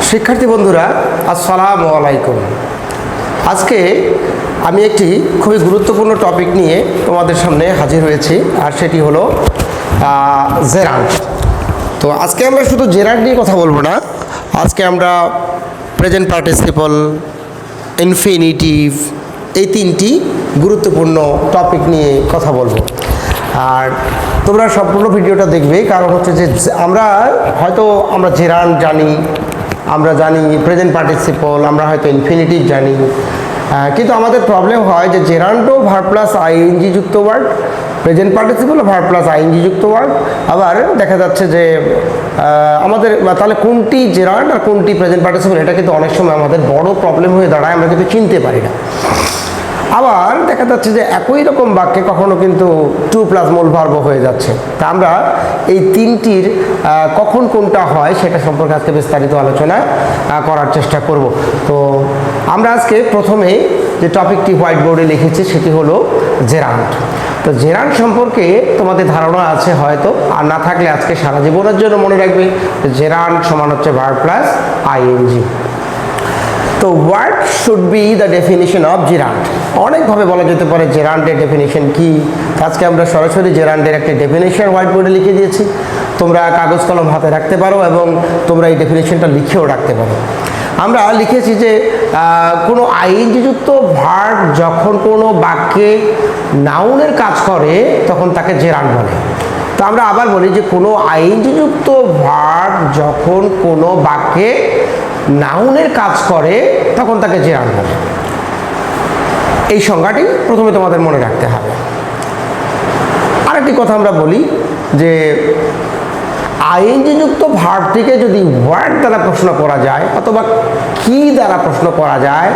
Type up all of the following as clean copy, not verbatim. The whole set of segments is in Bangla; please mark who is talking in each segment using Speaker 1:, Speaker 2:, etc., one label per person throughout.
Speaker 1: শিক্ষার্থী বন্ধুরা আসসালামু আলাইকুম। আজকে আমি একটি খুবই গুরুত্বপূর্ণ টপিক নিয়ে তোমাদের সামনে হাজির হয়েছি, আর সেটি হলো জেরান্ড। তো আজকে আমরা শুধু জেরান্ড নিয়ে কথা বলবো না, আজকে আমরা প্রেজেন্ট পার্টিসিপল, ইনফিনিটিভ, এই তিনটি গুরুত্বপূর্ণ টপিক নিয়ে কথা বলবো। আর তোমরা সম্পূর্ণ ভিডিওটা দেখবে, কারণ হচ্ছে যে আমরা জেরান্ড জানি, আমরা জানি প্রেজেন্ট পার্টিসিপল, আমরা হয়তো ইনফিনিটিভ জানি, কিন্তু আমাদের প্রবলেম হয় যে জেরান্ডও ভার্ব প্লাস আইএনজি যুক্ত word, present participle verb plus ING যুক্ত ওয়ার্ড। আবার দেখা যাচ্ছে যে আমাদের তাহলে কোনটি জেরান্ড আর কোনটি প্রেজেন্ট পার্টিসিপল, এটা কিন্তু অনেক সময় আমাদের বড় প্রবলেম হয়ে দাঁড়ায়, আমরা কিন্তু চিনতে পারি না। আবার দেখা যাচ্ছে যে একই রকম বাক্যে কখনো কিন্তু টু প্লাস মূল ভার্ব হয়ে যাচ্ছে। তা আমরা এই তিনটির কখন কোনটা হয় সেটা সম্পর্কে আজকে বিস্তারিত আলোচনা করার চেষ্টা করব। তো আমরা আজকে প্রথমে যে টপিকটি হোয়াইট বোর্ডে লিখেছি সেটি হলো জেরান্ড। তো জেরান্ড সম্পর্কে তোমাদের ধারণা আছে হয়তো, আর না থাকলে আজকে সারা জীবনের জন্য মনে রাখবে জেরান্ড সমান হচ্ছে ভার্ব প্লাস আইএনজি। তো what should be the definition of gerund? অনেকভাবে বলা যেতে পারে জেরান্ডের ডেফিনিশন কি। আজকে আমরা সরাসরি জেরান্ডের একটা ডেফিনিশন হোয়াইট বোর্ডে লিখে দিয়েছি, তোমরা কাগজ কলম হাতে রাখতে পারো এবং তোমরা এই ডেফিনিশনটা লিখেও রাখতে পারো। আমরা লিখেছি যে কোনো আইএনজিযুক্ত ভার্ব যখন কোনো বাক্যে নাউনের কাজ করে তখন তাকে জেরান্ড বলে। তো আমরা আবার বলি যে কোনো আইএনজিযুক্ত ভার্ব যখন কোনো বাক্যে নাউনের কাজ করে তখন তাকে জেরান্ড বলে। এই সংজ্ঞাটি প্রথমে তোমাদের মনে রাখতে হবে। আরেকটি কথা আমরা বলি যে আইএনজিযুক্ত ভার্বটিকে যদি হোয়াট দ্বারা প্রশ্ন করা যায় অথবা কি দ্বারা প্রশ্ন করা যায়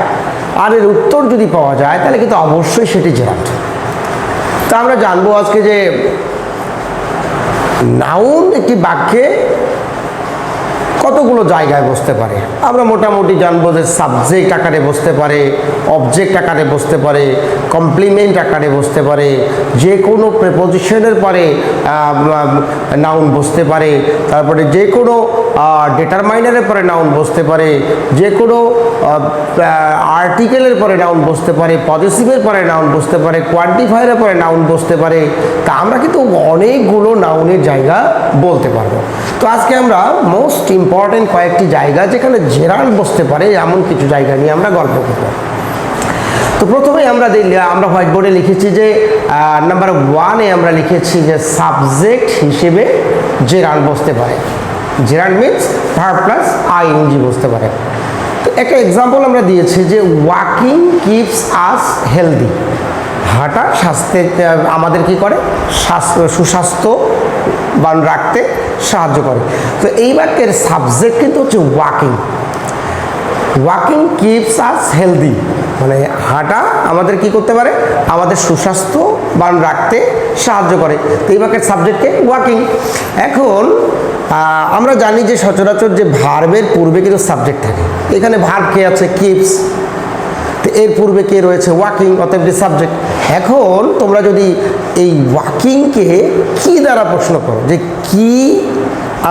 Speaker 1: আর এর উত্তর যদি পাওয়া যায় তাহলে কিন্তু অবশ্যই সেটি জেরান্ড। তা আমরা জানবো আজকে যে নাউন একটি বাক্যে কতগুলো জায়গায় বসতে পারে। আমরা মোটামুটি জানবো যে সাবজেক্ট আকারে বসতে পারে, অবজেক্ট আকারে বসতে পারে, কমপ্লিমেন্ট আকারে বসতে পারে, যে কোনো প্রিপোজিশনের পরে নাউন বসতে পারে, তারপরে যে কোনো ডিটারমাইনারের পরে নাউন বসতে পারে, যে কোনো আর্টিকেলের পরে নাউন বসতে পারে, পজিটিভের পরে নাউন বসতে পারে, কোয়ান্টিফায়ারের পরে নাউন বসতে পারে। তা আমরা কিন্তু অনেকগুলো নাউনের জায়গা বলতে পারবো। তো আজকে আমরা মোস্ট ইম্পর্টেন্ট কয়েকটি জায়গা যেখানে জেরান্ড বসতে পারে এমন কিছু জায়গা নিয়ে আমরা গল্প করব। তো প্রথমেই আমরা হোয়াইট বোর্ডে লিখেছি যে নাম্বার 1-এ আমরা লিখেছি যে সাবজেক্ট হিসেবে জেরান্ড বসতে পারে। Gerund means verb plus ING বসতে পারে। তো একটা এক্সাম্পল আমরা দিয়েছি যে ওয়াকিং কিপস আস হেলদি, হাঁটা স্বাস্থ্যের আমাদের কি করে, সুস্বাস্থ্যবান রাখতে সাহায্য করে। তো এই বাক্যের সাবজেক্ট কিন্তু হচ্ছে ওয়াকিং। ওয়াকিং কিপস আস হেলদি মানে হাঁটা আমাদের কি করতে পারে, আমাদের সুস্বাস্থ্যবান রাখতে সাহায্য করে। তো এই বাক্যের সাবজেক্টকে ওয়াকিং। এখন আমরা জানি যে সচরাচর যে ভার্বের পূর্বে কিন্তু সাবজেক্ট থাকে। এখানে ভার্ব কে আছে, কিপস, তো এর পূর্বে কে রয়েছে, ওয়াকিং, অতএব সাবজেক্ট। এখন তোমরা যদি এই ওয়াকিংকে কি দ্বারা প্রশ্ন করো যে কি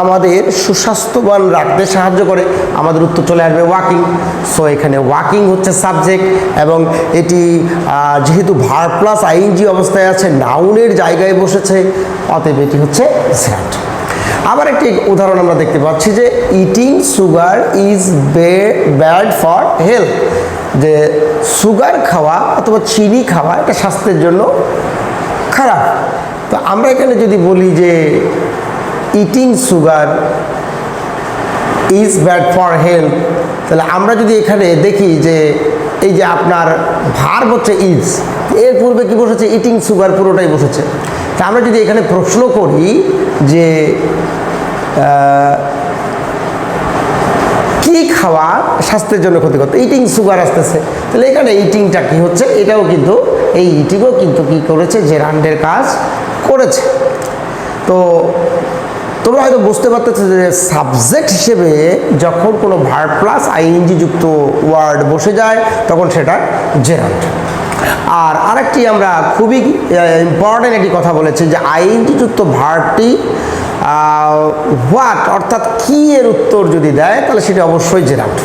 Speaker 1: আমাদের সুস্বাস্থ্যবান রাখতে সাহায্য করে, আমাদের উত্তর চলে আসবে ওয়াকিং। সো এখানে ওয়াকিং হচ্ছে সাবজেক্ট এবং এটি যেহেতু ভার্ব প্লাস আইএনজি অবস্থায় আছে, নাউনের জায়গায় বসেছে, অতএব এটি হচ্ছে জেরান্ড। আবার একটি উদাহরণ আমরা দেখতে পাচ্ছি যে eating sugar is bad for health, যে সুগার খাওয়া অথবা চিনি খাওয়া এটা স্বাস্থ্যের জন্য খারাপ। তো আমরা এখানে যদি বলি যে eating sugar is bad for health, তাহলে আমরা যদি এখানে দেখি যে এই যে আপনার ভার্ব হচ্ছে ইজ, এর পূর্বে কি বসেছে, ইটিং সুগার পুরোটাই বসেছে। তা আমরা যদি এখানে প্রশ্ন করি যে কি খাওয়া স্বাস্থ্যের জন্য ক্ষতিকর, ইটিং সুগার আসতেছে, তাহলে এখানে ইটিংটা কি হচ্ছে, এটাও কিন্তু এই ইটিংও কিন্তু কি করেছে, জেরান্ডের কাজ করেছে। তো তোমরা হয়তো বুঝতে পারতেছো যে সাবজেক্ট হিসেবে যখন কোনো ভার্ব প্লাস আইএনজি যুক্ত ওয়ার্ড বসে যায় তখন সেটা জেরান্ড। আর আরেকটি আমরা খুবই ইম্পর্টেন্ট একটি কথা বলেছি যে আইএনজি যুক্ত ভার্বটি হোয়াট অর্থাৎ কি এর উত্তর যদি দেয় তাহলে সেটা অবশ্যই জেরান্ড।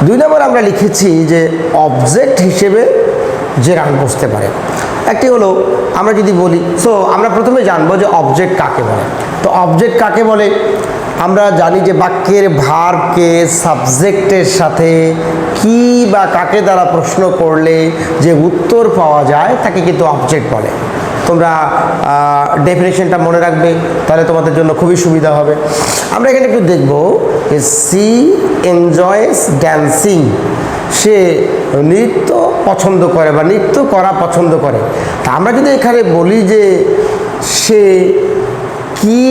Speaker 1: 2 নম্বর আমরা লিখেছি যে অবজেক্ট হিসেবে জেরান্ড বসতে পারে। একটি হলো আমরা যদি বলি, সো আমরা প্রথমে জানবো যে অবজেক্ট কাকে বলে। তো অবজেক্ট কাকে বলে আমরা জানি যে বাক্যের ভার্বকে সাবজেক্টের সাথে কি বা কাকে দ্বারা প্রশ্ন করলে যে উত্তর পাওয়া যায় তাকে কিন্তু অবজেক্ট বলে। তোমরা ডেফিনেশনটা মনে রাখবে, তাহলে তোমাদের জন্য খুবই সুবিধা হবে। আমরা এখানে একটু দেখব যে সি এনজয়স ড্যান্সিং, সে নৃত্য পছন্দ করে বা নৃত্য করা পছন্দ করে। তা আমরা যদি এখানে বলি যে সে কি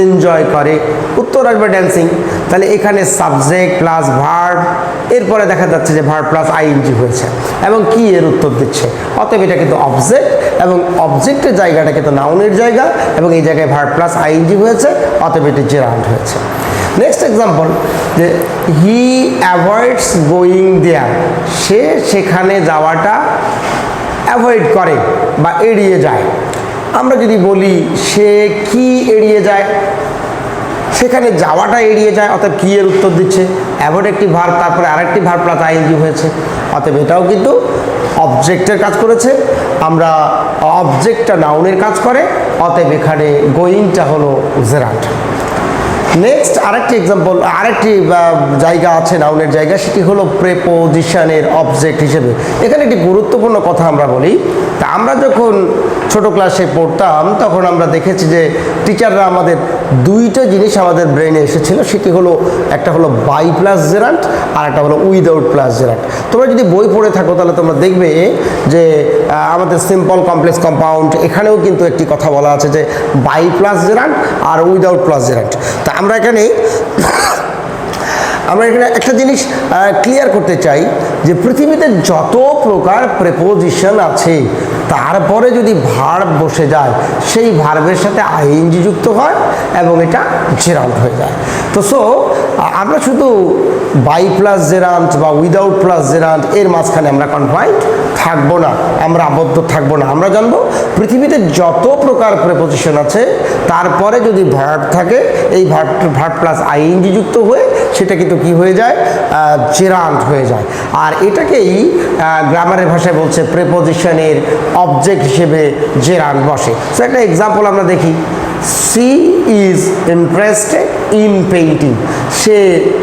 Speaker 1: এনজয় করে, উত্তর আসবে ড্যান্সিং। তাহলে এখানে সাবজেক্ট প্লাস ভার্ব, এরপরে দেখা যাচ্ছে যে ভার্ব প্লাস আইএনজি হয়েছে এবং কি এর উত্তর দিচ্ছে। অতএব এটা কিন্তু অবজেক্ট এবং অবজেক্টের জায়গাটা কিন্তু নাউনের জায়গা এবং এই জায়গায় ভার্ব প্লাস আইএনজি হয়েছে, অতএব এটি জেরান্ড হয়েছে। নেক্সট এক্সাম্পল যে হি অ্যাভয়েডস গোয়িং দেয়ার, সে সেখানে যাওয়াটা অ্যাভয়েড করে বা এড়িয়ে যায়। আমরা যদি বলি সে কি এড়িয়ে যায়, সেখানে যাওয়াটা এড়িয়ে যায়, অর্থাৎ কি এর উত্তর দিচ্ছে। অ্যাভয়েড একটি ভার্ব, তারপরে আরেকটি ভার্ব প্লাস আইএনজি হয়েছে, অতএব এটাও কিন্তু অবজেক্টের কাজ করেছে। আমরা অবজেক্টটা নাউনের কাজ করে, অতএব এখানে গোয়িংটা হলো জেরান্ড। নেক্সট আরেকটি এক্সাম্পল, আরেকটি জায়গা আছে নাউনের জায়গা, সেটি হলো প্রেপোজিশনের অবজেক্ট হিসেবে। এখানে একটি গুরুত্বপূর্ণ কথা আমরা বলি। তা আমরা যখন ছোট ক্লাসে পড়তাম তখন আমরা দেখেছি যে টিচাররা আমাদের দুইটা জিনিস আমাদের ব্রেনে এসেছিল, সেটি হলো একটা হলো বাই প্লাস জেরান্ড আর একটা হলো উইদাউট প্লাস জেরান্ড। তোমরা যদি বই পড়ে থাকো তাহলে তোমরা দেখবে যে আমাদের সিম্পল কমপ্লেক্স কম্পাউন্ড এখানেও কিন্তু একটি কথা বলা আছে যে বাই প্লাস জেরান্ড আর উইদাউট প্লাস জেরান্ড। তা আমরা এখানে একটা জিনিস ক্লিয়ার করতে চাই যে পৃথিবীতে যত প্রকার প্রেপোজিশন আছে তারপরে যদি ভার্ব বসে যায় সেই ভার্বের সাথে আইএনজি যুক্ত হয় এবং এটা জেরান্ড হয়ে যায়। তো সো আমরা শুধু বাই প্লাস জেরান্ড বা উইদাউট প্লাস জেরান্ড এর মাঝখানে আমরা কনফাইন্ড থাকবো না, আমরা আবদ্ধ থাকবো না। আমরা জানবো পৃথিবীতে যত প্রকার প্রেপোজিশন আছে তারপরে যদি ভার্ব থাকে এই ভার্ব প্লাস আইএনজি যুক্ত হয়ে সেটা কিন্তু কি হয়ে যায়, জেরান্ড হয়ে যায়। আর এটাকেই গ্রামারের ভাষায় বলছে প্রেপোজিশনের অবজেক্ট হিসেবে জেরান্ড বসে। সো একটা এক্সাম্পল আমরা দেখি, she is interested in painting, সে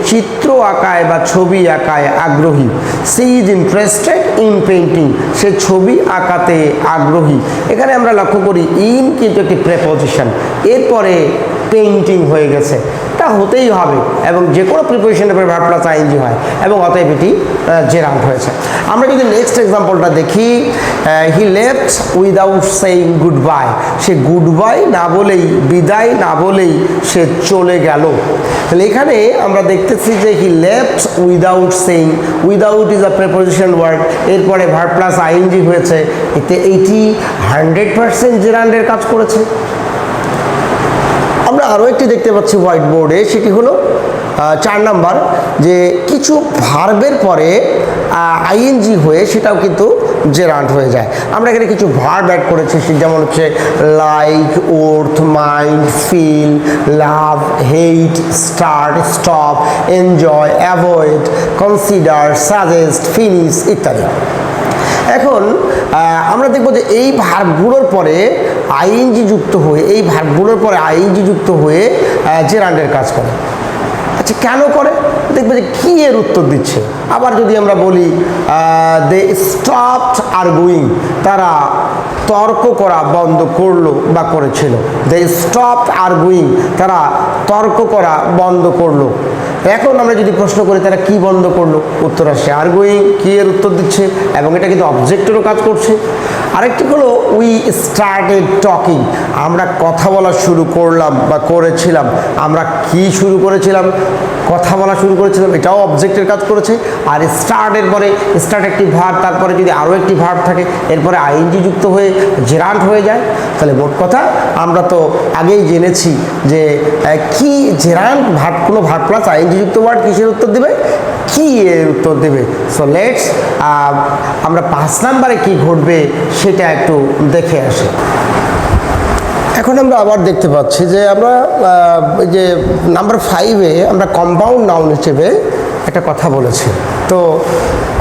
Speaker 1: চিত্র আঁকায় বা ছবি আঁকায় আগ্রহী। She is interested in painting, সে ছবি আঁকাতে আগ্রহী। এখানে আমরা লক্ষ্য করি ইন কিন্তু একটি প্রেপোজিশন, এরপরে পেইন্টিং হয়ে গেছে, এটা হতেই হবে এবং যে কোনো প্রিপোজিশনের পরে ভার্ব প্লাস আইএনজি হয় এবং অতএব এটি জেরান্ড হয়েছে। আমরা যদি নেক্সট এক্সাম্পলটা দেখি, হি left without saying good bye, সে গুড বাই না বলেই, বিদায় না বলেই সে চলে গেল। তাহলে এখানে আমরা দেখতেছি যে he left without saying, without is a preposition word, এরপরে ভার্ব প্লাস আইএনজি হয়েছে, এতে এইটি 100% জেরান্ডের কাজ করেছে। আমরা আরও একটি দেখতে পাচ্ছি হোয়াইট বোর্ডে, সেটি হলো 4 নাম্বার, যে কিছু ভার্বের পরে আইএনজি হয়ে সেটাও কিন্তু জেরান্ড হয়ে যায়। আমরা এখানে কিছু ভার্ব অ্যাড করেছি, যেমন হচ্ছে like, worth, mind, feel, love, hate, start, stop, enjoy, avoid, consider, suggest, finish ইত্যাদি। এখন আমরা দেখব যে এই ভার্বগুলোর পরে আইএনজি যুক্ত হয়ে, এই ভার্বগুলোর পরে আইএনজি যুক্ত হয়ে জেরান্ডের কাজ করে। আচ্ছা কেন করে, দেখবে যে কি এর উত্তর দিচ্ছে। আবার যদি আমরা বলি দে স্টপড আর্গুইং, তারা তর্ক করা বন্ধ করলো বা করেছিল। দে স্টপড আর্গুইং, তারা তর্ক করা বন্ধ করলো। এখন আমরা যদি প্রশ্ন করি তারা কি বন্ধ করলো, উত্তর আসছে আর্গুইং, কি এর উত্তর দিচ্ছে এবং এটা কিন্তু অবজেক্টেরও কাজ করছে। আরেকটি হলো উই স্টার্টেড টকিং, আমরা কথা বলা শুরু করলাম বা করেছিলাম। আমরা কি শুরু করেছিলাম, কথা বলা শুরু করেছিলাম, এটাও অবজেক্টের কাজ করেছে। আর স্টার্টের পরে, স্টার্ট একটি ভার্ব, তারপরে যদি আরও একটি ভার্ব থাকে এরপরে আইএনজি যুক্ত হয়ে জেরান্ড হয়ে যায়। তাহলে মোট কথা আমরা তো আগেই জেনেছি যে কি জেরান্ড ভার্ব, কোনো ভার্ব প্লাস আইএনজি যুক্ত ওয়ার্ড কিসের উত্তর দেবে, কি এর উত্তর দেবে। সো লেটস আমরা 5 নাম্বারে কি ঘটবে সেটা একটু দেখে আসি। এখন আমরা আবার দেখতে পাচ্ছি যে আমরা এই যে নাম্বার 5-এ আমরা কম্পাউন্ড নাউন হিসেবে একটা কথা বলেছি। তো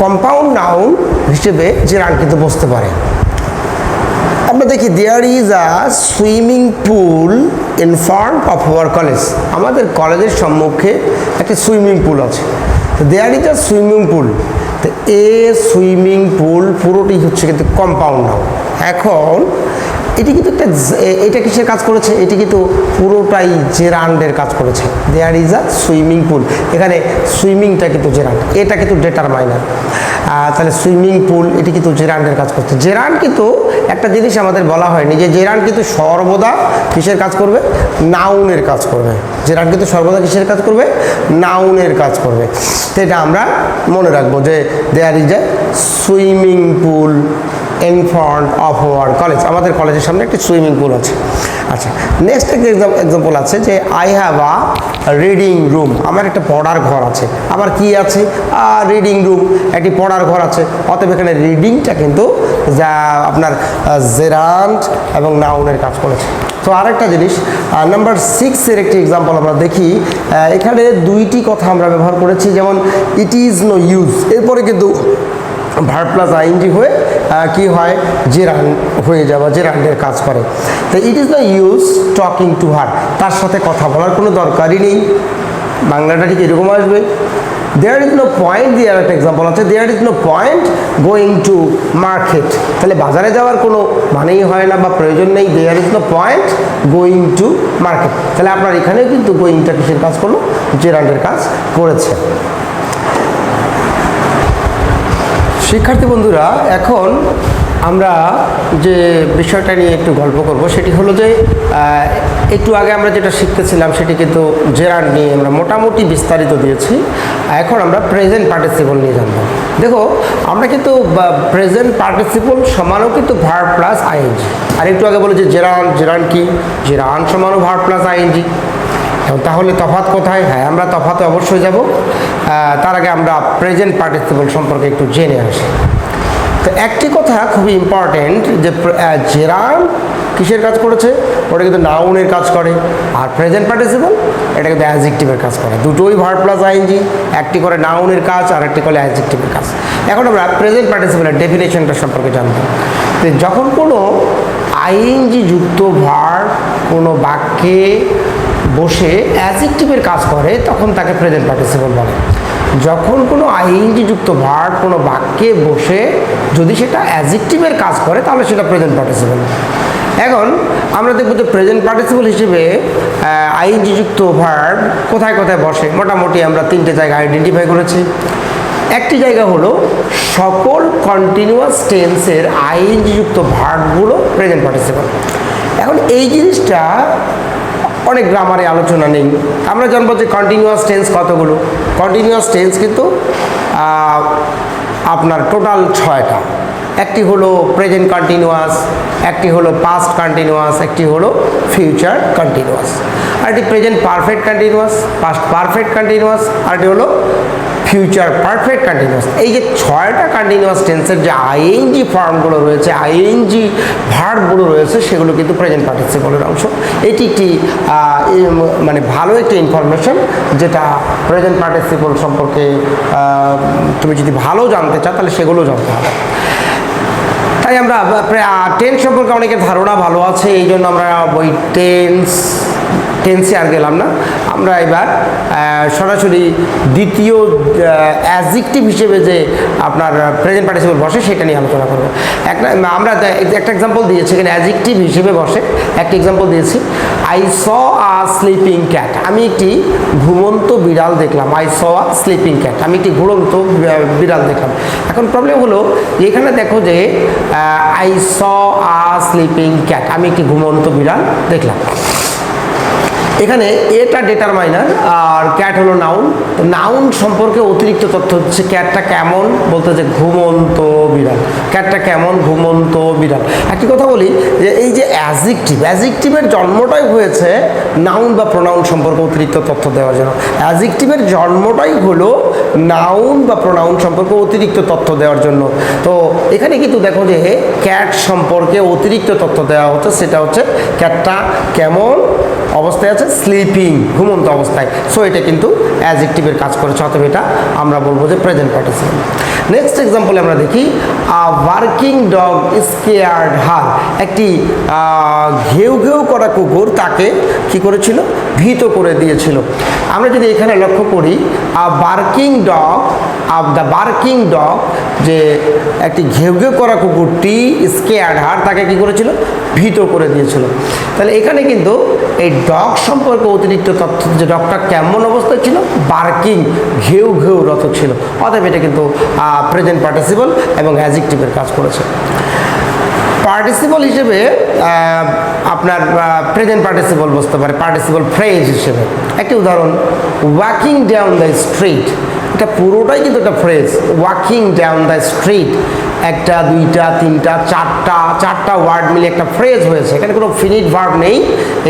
Speaker 1: কম্পাউন্ড নাউন হিসেবে জেরান্ড কিন্তু বসতে পারে। আমরা দেখি there is a swimming pool in front of our college. আমাদের কলেজের সম্মুখে একটা সুইমিং পুল আছে। দেয়ার ইজ আ সুইমিং পুল, তো এ সুইমিং পুল পুরোটি হচ্ছে কিন্তু কম্পাউন্ড নাউন। এখন এটি কিন্তু এটা কিসের কাজ করেছে? এটি কিন্তু পুরোটাই জেরান্ডের কাজ করেছে। দেয়ার ইজ আ সুইমিং পুল, এখানে সুইমিংটা কিন্তু জেরান্ড, এটা কিন্তু ডিটারমাইনার। তাহলে সুইমিং পুল এটি কিন্তু জেরান্ডের কাজ করছে। জেরান্ড কিন্তু একটা জিনিস আমাদের বলা হয়নি যে জেরান্ড কিন্তু সর্বদা কিসের কাজ করবে? নাউনের কাজ করবে। জেরান্ড কিন্তু সর্বদা কিসের কাজ করবে? নাউনের কাজ করবে। তো এটা আমরা মনে রাখবো যে there is a swimming pool in front of our college. আমাদের কলেজের সামনে একটি সুইমিং পুল আছে। আচ্ছা, নেক্সট একটা এক্সাম্পল আছে যে I have a reading room. আমার একটা পড়ার ঘর আছে। আবার কি আছে? রিডিং রুম, একটি পড়ার ঘর আছে। অতএব এখানে রিডিংটা কিন্তু যা আপনার জেরান্ড এবং নাউনের কাজ করেছে। তো আরেকটা জিনিস, নাম্বার 6-এর একটি এক্সাম্পল আমরা দেখি। এখানে দুইটি কথা আমরা ব্যবহার করেছি, যেমন ইট ইজ নো ইউজ, এরপরে কিন্তু ভার্ব প্লাস আইএনজি হয়ে কি হয়? জেরান্ড হয়ে যাওয়া, জেরান্ডের কাজ করে। তো it is no use talking to her, তার সাথে কথা বলার কোনো দরকারই নেই। বাংলাটা ঠিক এরকম আসবে। দেয়ার ইজ নো পয়েন্ট, দিয়ে একটা এক্সাম্পল আছে, there is no point going to market. তাহলে বাজারে যাওয়ার কোনো মানেই হয় না বা প্রয়োজন নেই। There is no point going to market. তাহলে আপনার এখানেও কিন্তু গোয়িংটা কিসের কাজ করলো? জেরান্ডের কাজ করেছে। শিক্ষার্থী বন্ধুরা, এখন আমরা যে বিষয়টা নিয়ে একটু গল্প করব সেটি হলো যে একটু আগে আমরা যেটা শিখতেছিলাম সেটি কিন্তু জেরান্ড নিয়ে আমরা মোটামুটি বিস্তারিত দিয়েছি। এখন আমরা প্রেজেন্ট পার্টিসিপল নিয়ে জানব। দেখো, আমরা কিন্তু প্রেজেন্ট পার্টিসিপল সমানও কিন্তু ভার্ব প্লাস আইএনজি। আর একটু আগে বলে যে জেরান্ড কি? জেরান্ড সমানও ভার্ব প্লাস আইএনজি। তাহলে তফাৎ কোথায়? হ্যাঁ, আমরা তফাতে অবশ্যই যাব। তার আগে আমরা প্রেজেন্ট পার্টিসিপল সম্পর্কে একটু জেনে আসি। তো একটি কথা খুবই ইম্পর্টেন্ট যে জেরান্ড কিসের কাজ করেছে? ওটা কিন্তু নাউনের কাজ করে। আর প্রেজেন্ট পার্টিসিপল এটা কিন্তু অ্যাডজেক্টিভের কাজ করে। দুটোই ভার্ব প্লাস আইএনজি, একটি করে নাউনের কাজ আর একটি করে অ্যাডজেক্টিভের কাজ। এখন আমরা প্রেজেন্ট পার্টিসিপলের ডেফিনেশনটা সম্পর্কে জানব। তো যখন কোনো আইএনজি যুক্ত ভার্ব কোনো বাক্যে বসে অ্যাডজেক্টিভের কাজ করে তখন তাকে প্রেজেন্ট পার্টিসিপল বলে। যখন কোনো আইএনজি যুক্ত ভার্ব কোনো বাক্যে বসে যদি সেটা অ্যাডজেক্টিভের কাজ করে তাহলে সেটা প্রেজেন্ট পার্টিসিপল। এখন আমরা দেখব যে প্রেজেন্ট পার্টিসিপল হিসেবে আইএনজি যুক্ত ভার্ব কোথায় কোথায় বসে। মোটামুটি আমরা 3টে জায়গা আইডেন্টিফাই করেছি। একটি জায়গা হলো সকল কন্টিনিউয়াস টেন্সের আইএনজি যুক্ত ভার্বগুলো প্রেজেন্ট পার্টিসিপল। এখন এই জিনিসটা অনেক গ্রামারে আলোচনা নেই। আমরা জানবো যে কন্টিনিউয়াস টেন্স কতগুলো। কন্টিনিউয়াস টেন্স কিন্তু আপনার টোটাল 6টা। একটি হলো প্রেজেন্ট কন্টিনিউয়াস, একটি হলো পাস্ট কন্টিনিউয়াস, একটি হলো ফিউচার কন্টিনিউয়াস, আরেকটি present perfect continuous, past perfect continuous, আরেকটি হলো ফিউচার পারফেক্ট কন্টিনিউয়াস। এই যে 6টা কন্টিনিউয়াস টেন্সের যে আইএনজি ফর্মগুলো রয়েছে, আইএনজি ভার্বগুলো রয়েছে, সেগুলো কিন্তু প্রেজেন্ট পার্টিসিপলের অংশ। এটি একটি মানে ভালো একটি ইনফরমেশন, যেটা প্রেজেন্ট পার্টিসিপল সম্পর্কে তুমি যদি ভালো জানতে চাও তাহলে সেগুলো জানতে হবে। তাই আমরা টেন্স সম্পর্কে অনেকের ধারণা ভালো আছে, এই জন্য আমরা ওই টেন্সে আর গেলাম না। আমরা এবার সরাসরি দ্বিতীয় অ্যাডজেক্টিভ হিসেবে যে আপনার প্রেজেন্ট পার্টিসিপল বসে সেটা নিয়ে আলোচনা করবো। আমরা একটা এক্সাম্পল দিয়েছি, এখানে অ্যাডজেক্টিভ হিসেবে বসে। একটা এক্সাম্পল দিয়েছি, I saw a sleeping cat. আমি একটি ঘুমন্ত বিড়াল দেখলাম। I saw a sleeping cat, আমি একটি ঘুমন্ত বিড়াল দেখলাম। এখন প্রবলেম হলো এখানে দেখো যে I saw a sleeping cat, আমি একটি ঘুমন্ত বিড়াল দেখলাম। এখানে এটা ডিটারমাইনার আর ক্যাট হলো নাউন। নাউন সম্পর্কে অতিরিক্ত তথ্য হচ্ছে ক্যাটটা কেমন, বলতে যে ঘুমন্ত বিড়াল, ক্যাটটা কেমন ঘুমন্ত বিড়াল। একটি কথা বলি যে এই যে অ্যাজেক্টিভের জন্মটাই হয়েছে নাউন বা প্রোনাউন সম্পর্কে অতিরিক্ত তথ্য দেওয়ার জন্য। অ্যাজেক্টিভের জন্মটাই হলো নাউন বা প্রোনাউন সম্পর্কে অতিরিক্ত তথ্য দেওয়ার জন্য। তো এখানে কিন্তু দেখো যে ক্যাট সম্পর্কে অতিরিক্ত তথ্য দেওয়া হচ্ছে, সেটা হচ্ছে ক্যাটটা কেমন অবস্থায় আছে, স্লিপিং, ঘুমন্ত অবস্থায়। সো এটা কিন্তু অ্যাডজেক্টিভের কাজ করেছে, অতএব এটা আমরা বলবো যে প্রেজেন্ট পার্টিসিপল। নেক্সট এক্সাম্পলে আমরা দেখি ওয়ার্কিং ডগ স্কেয়ার্ড হার, একটি ঘেউ ঘেউ করা কুকুর তাকে কি করেছিল, ভীত করে দিয়েছিল। আমরা যদি এখানে লক্ষ্য করি দ্য বার্কিং ডগ, যে একটি ঘেউ ঘেউ করা কুকুরটি স্কেয়ার্ড হার তাকে কি করেছিল, ভীত করে দিয়েছিল। তাহলে এখানে কিন্তু এই ডগ সম্পর্কে অতিরিক্ত তথ্য, যে ডগটা কেমন অবস্থায় ছিল, বার্কিং, ঘেউ ঘেউ রত ছিল। অতএব এটা কিন্তু প্রেজেন্ট পার্টিসিপল এবং অ্যাডজেক্টিভের কাজ করেছে। পার্টিসিপল হিসেবে আপনার প্রেজেন্ট পার্টিসিপল বসতে পারে পার্টিসিপল ফ্রেজ হিসেবে। একটি উদাহরণ, ওয়াকিং ডাউন দ্য স্ট্রিট, এটা পুরোটাই কিন্তু একটা phrase. Walking down the street, একটা, দুইটা, তিনটা, চারটা ওয়ার্ড মিলে একটা ফ্রেজ হয়েছে। এখানে কোনো ফিনিট ভার্ব নেই,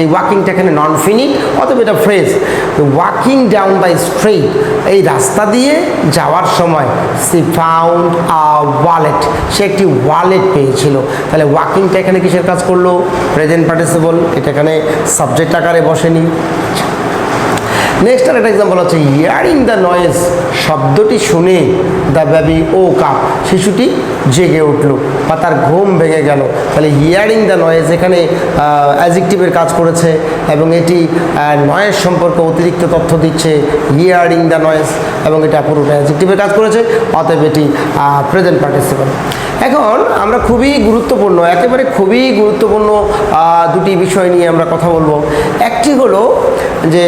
Speaker 1: এই ওয়াকিংটা এখানে নন ফিনিট, অতএব এটা phrase. Walking down the street, এই রাস্তা দিয়ে যাওয়ার সময় সি ফাউন্ড আ ওয়ালেট, সে একটি ওয়ালেট পেয়েছিল। তাহলে ওয়াকিংটা এখানে কিসের কাজ করলো, প্রেজেন্ট পার্টিসিপল, এটা এখানে সাবজেক্ট আকারে বসেনি। নেক্সট আর একটা এক্সাম্পল হচ্ছে হিয়ারিং দ্য নয়েজ, শব্দটি শুনে দ্য বেবি ওক আপ, শিশুটি জেগে উঠলো বা তার ঘুম ভেঙে গেল। তাহলে হিয়ারিং দ্য নয়েজ এখানে অ্যাডজেক্টিভের কাজ করেছে এবং এটি নয়েজ সম্পর্কে অতিরিক্ত তথ্য দিচ্ছে, হিয়ারিং দ্য নয়েজ, এবং এটা পুরোটা অ্যাডজেক্টিভের কাজ করেছে, অতএব এটি প্রেজেন্ট পার্টিসিপল। এখন আমরা খুবই গুরুত্বপূর্ণ, একেবারে খুবই গুরুত্বপূর্ণ দুটি বিষয় নিয়ে আমরা কথা বলবো। একটি হলো যে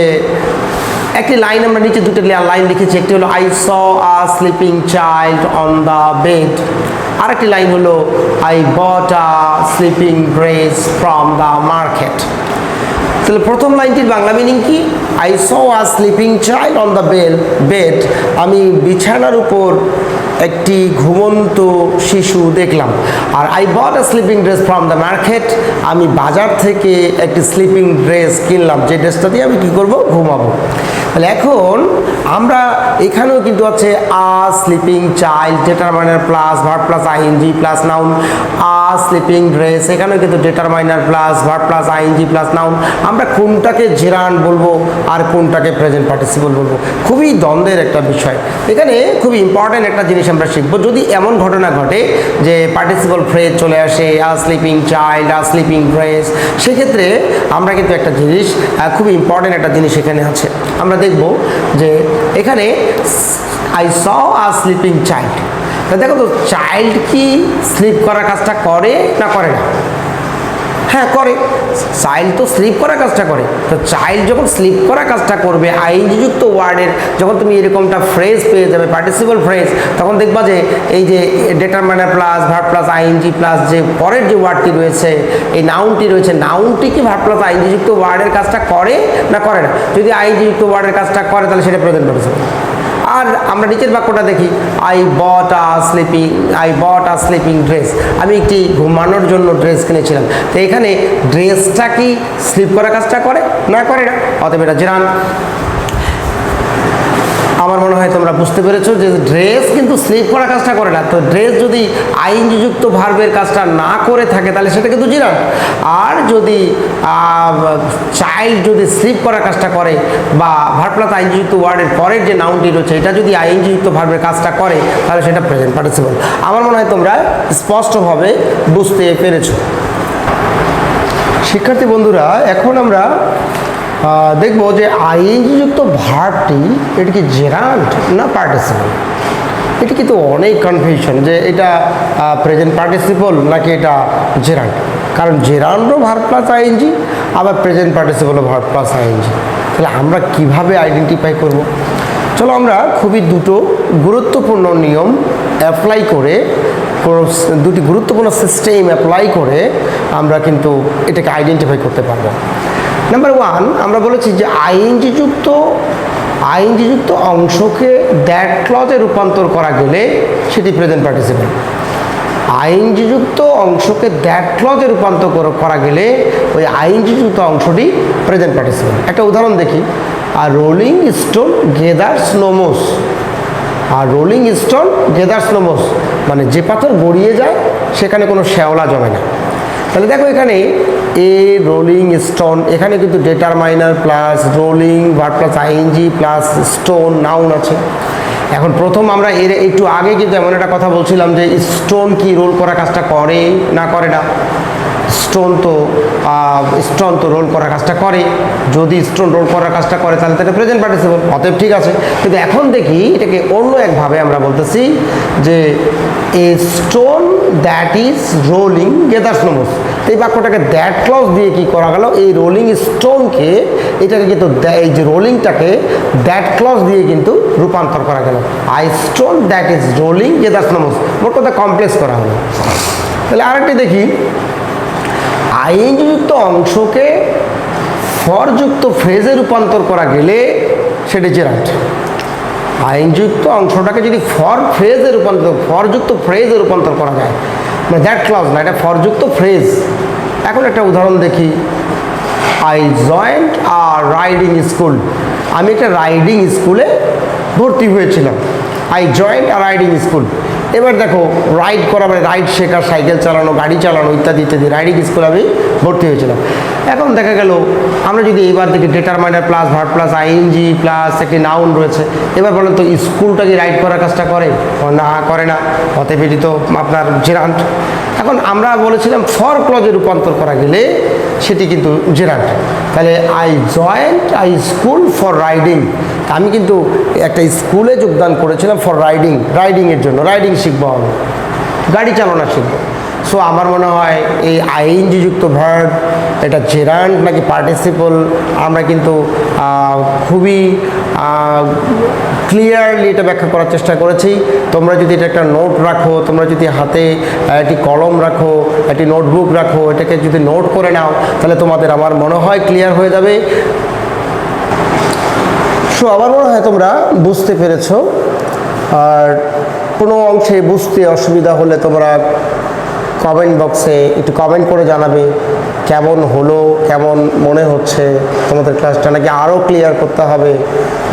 Speaker 1: একটি লাইন আমরা নিচে দুটো লাইন লিখেছি, একটি হলো I saw a sleeping child on the bed, আরেকটি লাইন হলো I bought a sleeping dress from the market. তাহলে প্রথম লাইনটির বাংলা মিনিং কি, I saw a sleeping child on the bed, আমি বিছানার উপর একটি ঘুমন্ত শিশু দেখলাম। আর I bought a sleeping dress from the market, আমি বাজার থেকে একটি স্লিপিং ড্রেস কিনলাম, যে ড্রেসটা দিয়ে আমি কী করবো, ঘুমাবো। তাহলে এখন আমরা এখানেও কিন্তু আছে a sleeping child, determiner plus verb plus ING plus noun, a sleeping dress, এখানেও কিন্তু determiner plus verb plus ING plus noun. আমরা কোনটাকে জেরান্ড বলবো আর কোনটাকে প্রেজেন্ট পার্টিসিপল বলবো, খুবই দ্বন্দ্বের একটা বিষয়। এখানে খুবই ইম্পর্ট্যান্ট একটা জিনিস আমরা শিখবো। যদি এমন ঘটনা ঘটে যে পার্টিসিপল ফ্রেজ চলে আসে আ স্লিপিং চাইল্ড, আ স্লিপিং ড্রেস, সেক্ষেত্রে আমরা কিন্তু একটা জিনিস, খুবই ইম্পর্ট্যান্ট একটা জিনিস এখানে আছে। আমরা দেখব যে এখানে I saw a sleeping child, দেখো তো চাইল্ড কি স্লিপ করার কাজটা করে না করে না? হ্যাঁ করে, চাইল্ড তো স্লিপ করার কাজটা করে। তো চাইল্ড যখন স্লিপ করার কাজটা করবে, আইনযুক্ত ওয়ার্ডের যখন তুমি এরকমটা ফ্রেজ পেয়ে যাবে, পার্টিসিপল ফ্রেজ, তখন দেখবা যে এই যে determiner plus verb plus ING plus যে পরের যে ওয়ার্ডটি রয়েছে, এই নাউনটি রয়েছে, নাউনটি কি ভার্ব প্লাস আইএনজিযুক্ত ওয়ার্ডের কাজটা করে না করে না? যদি আইএনজিযুক্ত ওয়ার্ডের কাজটা করে তাহলে সেটা প্রেজেন্ট পার্টিসিপল। আর আমরা নিচের বাক্যটা দেখি, I bought a sleeping dress, আমি একটি ঘুমানোর জন্য ড্রেস কিনেছিলাম। তো এখানে ড্রেসটা কি স্লিপ করার কাজটা করে না করে না? অতএব এটা জেরান। আমার মনে হয় তোমরা বুঝতে পেরেছো যে ড্রেস কিন্তু স্লিপ করার কাজটা করে না। তো ড্রেস যদি আইনযুক্ত ভার্বের কাজটা না করে থাকে তাহলে সেটা কিন্তু জিরান। আর যদি চাইল্ড যদি স্লিপ করার কাজটা করে বা ভার্ব প্লাস আইনযুক্ত ওয়ার্ডের পরের যে নাউনটি রয়েছে এটা যদি আইনযুক্ত ভার্বের কাজটা করে তাহলে সেটা প্রেজেন্ট পার্টিসিপল। আমার মনে হয় তোমরা স্পষ্টভাবে বুঝতে পেরেছো। শিক্ষার্থী বন্ধুরা, এখন আমরা দেখবো যে আইএনজিযুক্ত ভার্বটি এটা কি জেরান্ট না পার্টিসিপল। এটি কিন্তু অনেক কনফিউশন যে এটা প্রেজেন্ট পার্টিসিপল নাকি এটা জেরান্ট, কারণ জেরান্টও ভার্ব প্লাস আইএনজি, আবার প্রেজেন্ট পার্টিসিপলও ভার্ব প্লাস আইএনজি। তাহলে আমরা কিভাবে আইডেন্টিফাই করব? চলো আমরা খুবই দুটো গুরুত্বপূর্ণ নিয়ম অ্যাপ্লাই করে, দুটি গুরুত্বপূর্ণ সিস্টেম অ্যাপ্লাই করে আমরা কিন্তু এটাকে আইডেন্টিফাই করতে পারবো। নাম্বার 1 আমরা বলেছি যে আইএনজি যুক্ত অংশকে দ্যাট ক্লজে রূপান্তর করা গেলে সেটি প্রেজেন্ট পার্টিসিপল। আইএনজি যুক্ত অংশকে দ্যাট ক্লজে রূপান্তর করা গেলে ওই আইএনজি যুক্ত অংশটি প্রেজেন্ট পার্টিসিপল। একটা উদাহরণ দেখি, আর রোলিং স্টোন গেদার্স নো মোস। আর রোলিং স্টোন গেদার্স নো মোস মানে যে পাথর গড়িয়ে যায় সেখানে কোনো শ্যাওলা জমে না। তাহলে দেখো এখানে এ রোলিং স্টোন, এখানে কিন্তু determiner plus rolling verb plus ING plus stone noun আছে। এখন প্রথম আমরা এর একটু আগে কিন্তু এমন একটা কথা বলছিলাম যে স্টোন কি রোল করা কাজটা করে না করে না। স্টোন তো রোল করার কাজটা করে। যদি স্টোন রোল করার কাজটা করে তাহলে তো এটা প্রেজেন্ট পার্টিসিপল, অতএব ঠিক আছে। কিন্তু এখন দেখি এটাকে অন্য একভাবে আমরা বলতেছি যে a stone that is rolling gathers no moss. এই বাক্যটাকে দ্যাট ক্লজ দিয়ে কি করা গেল, এই রোলিং স্টোনকে এটাকে কিন্তু এই যে রোলিংটাকে দ্যাট ক্লজ দিয়ে কিন্তু রূপান্তর করা গেল। I stone that is rolling gathers no moss, মোট কথা কমপ্লেক্স করা হলো। তাহলে আরেকটি দেখি, আইএনজি যুক্ত অংশকে ফরযুক্ত ফ্রেজে রূপান্তর করা গেলে সেটি জেরান্ট। আইনযুক্ত অংশটাকে যদি ফরযুক্ত ফ্রেজে রূপান্তর করা যায়, মানে দ্যাট ক্লজ না, এটা ফরযুক্ত ফ্রেজ। এখন একটা উদাহরণ দেখি, I joint a riding school. আমি একটা রাইডিং স্কুলে ভর্তি হয়েছিলাম। I joint a riding school. এবার দেখো রাইড করা মানে রাইড শেখা, সাইকেল চালানো, গাড়ি চালানো ইত্যাদি ইত্যাদি, রাইডিং স্কুলে আমি ভর্তি হয়েছিলাম। এখন দেখা গেল আমরা যদি এবার দেখি determiner plus verb plus ING plus একটি নাউন রয়েছে। এবার বলেন তো স্কুলটা কি রাইড করার কাজটা করে না, করে না, অতএব এটি তো আপনার জেরান্ট। এখন আমরা বলেছিলাম ফর ক্লজে রূপান্তর করা গেলে সেটি কিন্তু জেরান্ট। তাহলে I joint I school for riding. আমি কিন্তু একটা স্কুলে যোগদান করেছিলাম ফর রাইডিংয়ের জন্য, রাইডিং শিখবো, আমি গাড়ি চালানো শিখবো। সো আমার মনে হয় এই আইএনজি যুক্ত ভার্ব এটা জেরান্ট নাকি পার্টিসিপল আমরা কিন্তু খুবই ক্লিয়ারলি এটা ব্যাখ্যা করার চেষ্টা করেছি। তোমরা যদি এটা একটা নোট রাখো, তোমরা যদি হাতে একটি কলম রাখো, একটি নোটবুক রাখো, এটাকে যদি নোট করে নাও তাহলে তোমাদের আমার মনে হয় ক্লিয়ার হয়ে যাবে। সো আমার মনে হয় তোমরা বুঝতে পেরেছো। আর কোনো অংশে বুঝতে অসুবিধা হলে তোমরা কমেন্ট বক্সে একটু কমেন্ট করে জানাবে কেমন হলো, কেমন মনে হচ্ছে তোমাদের ক্লাসটা, নাকি আরও ক্লিয়ার করতে হবে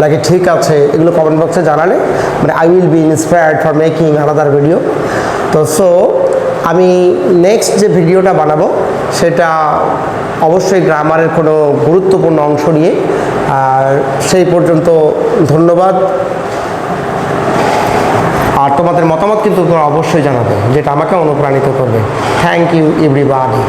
Speaker 1: নাকি ঠিক আছে, এগুলো কমেন্ট বক্সে জানালে মানে I will be inspired for making another video. তো সো আমি নেক্সট যে ভিডিওটা বানাবো সেটা অবশ্যই গ্রামারের কোনো গুরুত্বপূর্ণ অংশ নিয়ে। আর সেই পর্যন্ত ধন্যবাদ। আর তোমাদের মতামত কিন্তু তোমরা অবশ্যই জানাবে, যেটা আমাকে অনুপ্রাণিত করবে। Thank you everybody.